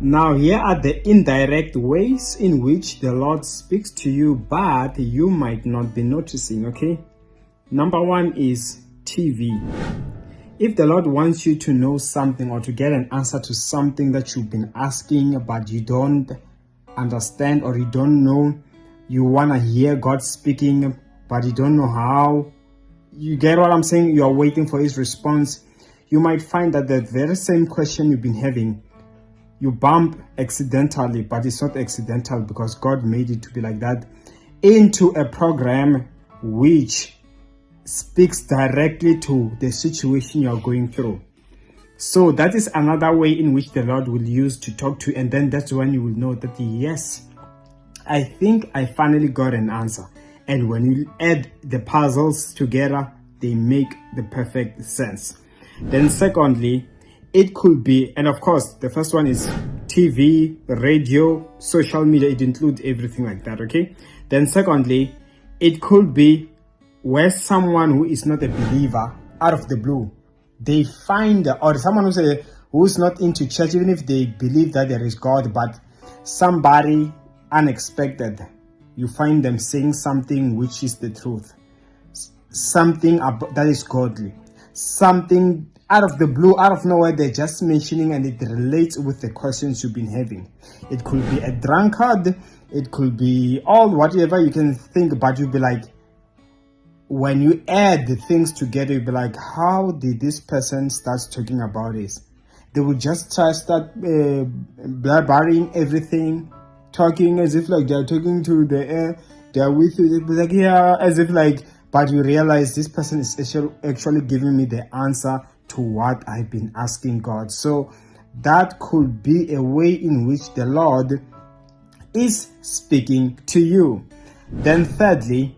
Now, here are the indirect ways in which the Lord speaks to you, but you might not be noticing, okay? Number one is TV. If the Lord wants you to know something or to get an answer to something that you've been asking, but you don't understand or you don't know, you want to hear God speaking, but you don't know how, you get what I'm saying? You are waiting for His response. You might find that the very same question you've been having, you bump accidentally, but it's not accidental because God made it to be like that, into a program which speaks directly to the situation you're going through. So that is another way in which the Lord will use to talk to you, and then that's when you will know that yes, I think I finally got an answer. And when you add the puzzles together, they make the perfect sense. Then secondly, it could be, and of course, the first one is TV, radio, social media. It includes everything like that, okay? Then secondly, it could be where someone who is not a believer, out of the blue, they find, or someone who's not into church, even if they believe that there is God, but somebody unexpected, you find them saying something which is the truth, something that is godly, something out of the blue, out of nowhere, they're just mentioning, and it relates with the questions you've been having. It could be a drunkard, it could be all whatever you can think, but you'll be like, when you add the things together, you'll be like, how did this person start talking about this? They will just start blabbering everything, talking as if like they're talking to the air, they're with you, they'll be like, yeah, as if like, but you realize this person is actually giving me the answer to what I've been asking God. So that could be a way in which the Lord is speaking to you. Then thirdly,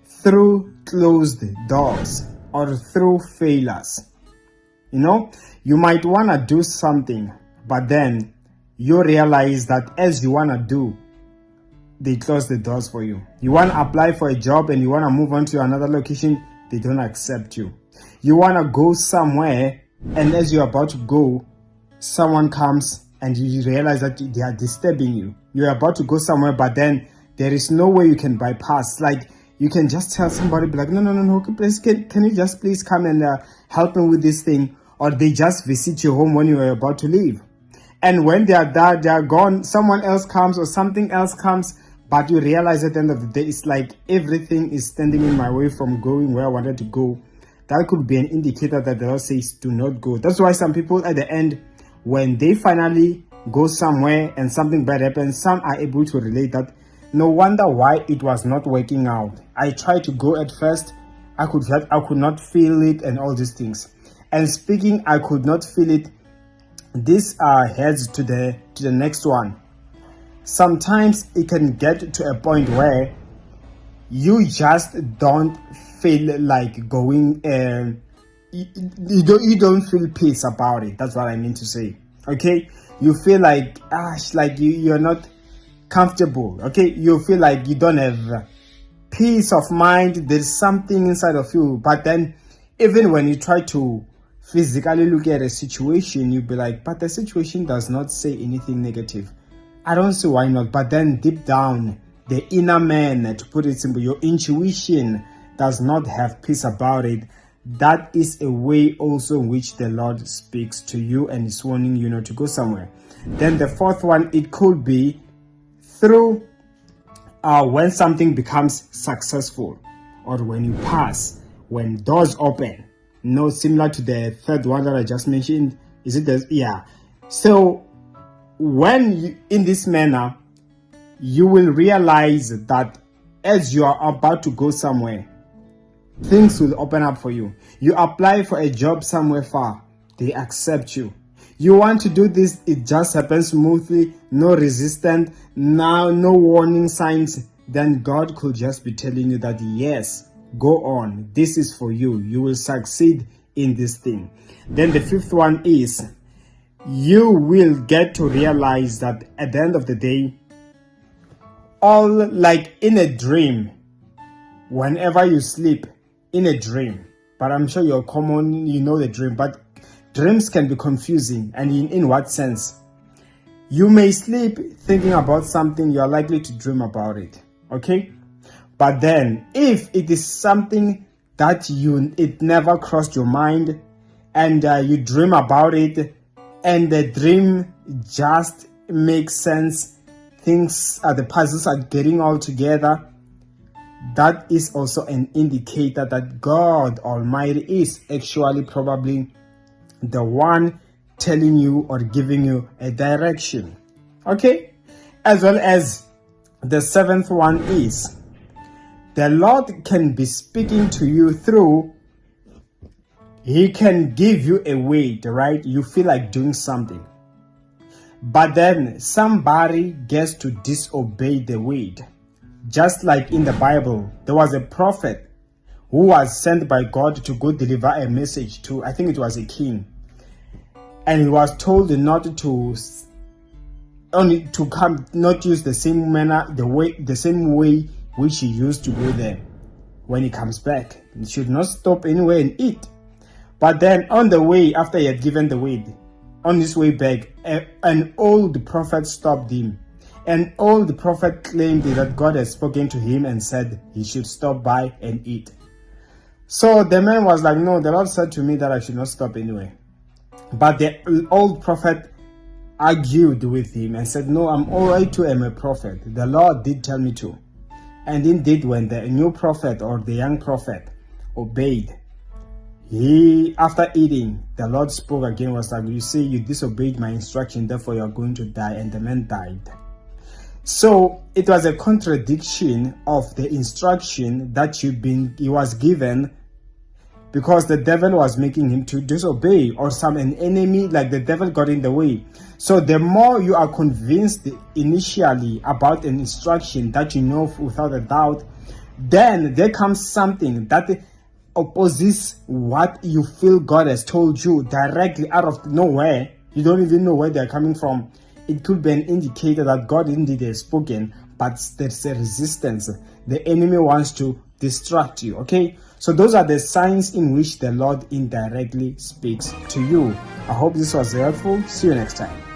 through closed doors or through failures. You know, you might want to do something, but then you realize that as you want to do, they close the doors for you. You want to apply for a job and you want to move on to another location, they don't accept you. You want to go somewhere, and as you're about to go, someone comes and you realize that they are disturbing you. You're about to go somewhere, but then there is no way you can bypass. Like, you can just tell somebody, be like, no, please, can you just please come and help me with this thing? Or they just visit your home when you are about to leave. And when they are there, they are gone, someone else comes or something else comes, but you realize at the end of the day, it's like everything is standing in my way from going where I wanted to go. That could be an indicator that the Lord says, do not go. That's why some people at the end, when they finally go somewhere and something bad happens, some are able to relate that, no wonder why it was not working out. I tried to go at first, I could not feel it and all these things. And speaking, I could not feel it. This heads to the next one. Sometimes it can get to a point where you just don't feel like going, you don't feel peace about it. That's what I mean to say. Okay, you feel like you're not comfortable. Okay, you feel like you don't have peace of mind. There's something inside of you, but then even when you try to physically look at a situation, you'll be like, but the situation does not say anything negative. I don't see why not. But then deep down, the inner man, to put it simple, your intuition does not have peace about it. That is a way also in which the Lord speaks to you and is warning you not to go somewhere. Then the fourth one, it could be through when something becomes successful, or when you pass, when doors open. No, similar to the third one that I just mentioned. Is it the, yeah. So when you, in this manner, you will realize that as you are about to go somewhere, things will open up for you. You apply for a job somewhere far, they accept you. You want to do this, it just happens smoothly, no resistance, now no warning signs. Then God could just be telling you that yes, go on, this is for you, you will succeed in this thing. Then the fifth one is, you will get to realize that at the end of the day, all like in a dream, whenever you sleep in a dream, but I'm sure you're common, you know the dream, but dreams can be confusing. And in what sense? You may sleep thinking about something, you are likely to dream about it. Okay? But then, if it is something that it never crossed your mind, and you dream about it, and the dream just makes sense, the puzzles are getting all together, that is also an indicator that God Almighty is actually probably the one telling you or giving you a direction. Okay? As well as the seventh one is, the Lord can be speaking to you through, He can give you a word, right? You feel like doing something, but then somebody gets to disobey the word. Just like in the Bible, there was a prophet who was sent by God to go deliver a message to, I think it was a king. And he was told not to not use the same manner, the same way which he used to go there. When he comes back, he should not stop anywhere and eat. But then on the way, after he had given the word, on his way back, an old prophet stopped him. And all the prophet claimed that God had spoken to him and said he should stop by and eat. So the man was like, no, the Lord said to me that I should not stop anyway. But the old prophet argued with him and said, no, I too am a prophet. The Lord did tell me to. And indeed, when the new prophet or the young prophet obeyed, after eating, the Lord spoke again, was like, you say you disobeyed my instruction, therefore you are going to die. And the man died. So it was a contradiction of the instruction that he was given, because the devil was making him to disobey, or an enemy like the devil got in the way. So the more you are convinced initially about an instruction that you know without a doubt, then there comes something that opposes what you feel God has told you directly out of nowhere. You don't even know where they're coming from. It could be an indicator that God indeed has spoken, but there's a resistance. The enemy wants to distract you, okay? So those are the signs in which the Lord indirectly speaks to you. I hope this was helpful. See you next time.